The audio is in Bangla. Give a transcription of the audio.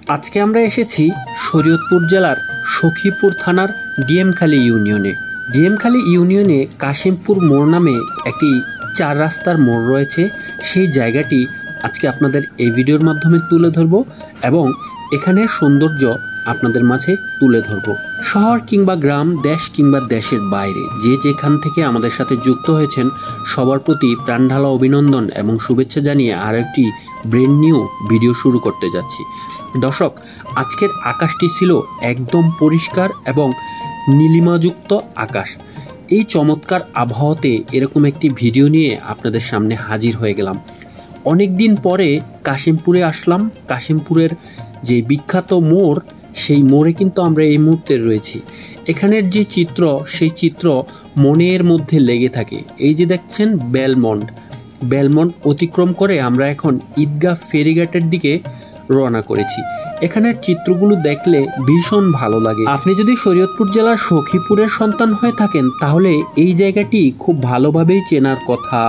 আজকে আমরা এসেছি শরীয়তপুর জেলার সখীপুর থানার ডিএমখালী ইউনিয়নে। ডিএমখালী ইউনিয়নে কাশিমপুর মোড় নামে একটি 4 রাস্তার মোড় রয়েছে। সেই জায়গাটি আজকে আপনাদের এই ভিডিওর মাধ্যমে তুলে ধরব এবং এখানের সৌন্দর্য আপনাদের মাঝে তুলে ধরব। শহর কিংবা গ্রাম, দেশ কিংবা দেশের বাইরে যে যেখান থেকে আমাদের সাথে যুক্ত হয়েছেন সবার প্রতি প্রাণঢালা অভিনন্দন এবং শুভেচ্ছা জানিয়ে আর একটি ব্র্যান্ড নিউ ভিডিও শুরু করতে যাচ্ছি। দর্শক, আজকের আকাশটি ছিল একদম পরিষ্কার এবং নীলিমাযুক্ত আকাশ। এই চমৎকার আবহাওয়াতে এরকম একটি ভিডিও নিয়ে আপনাদের সামনে হাজির হয়ে গেলাম। অনেক দিন পরে কাশিমপুরে আসলাম। কাশিমপুরের যে বিখ্যাত মোড়, সেই মোড়ে কিন্তু আমরা এই মুহূর্তে রয়েছি। এখানের যে চিত্র, সেই চিত্র মনের মধ্যে লেগে থাকে। এই যে দেখছেন বেলমন্ড অতিক্রম করে আমরা এখন ঈদগাহ ফেরিঘাটের দিকে রওনা করেছি। এখানের চিত্রগুলো দেখলে ভীষণ ভালো লাগে। আপনি যদি শরীয়তপুর জেলার সখীপুরের সন্তান হয়ে থাকেন তাহলে এই জায়গাটি খুব ভালোভাবেই চেনার কথা।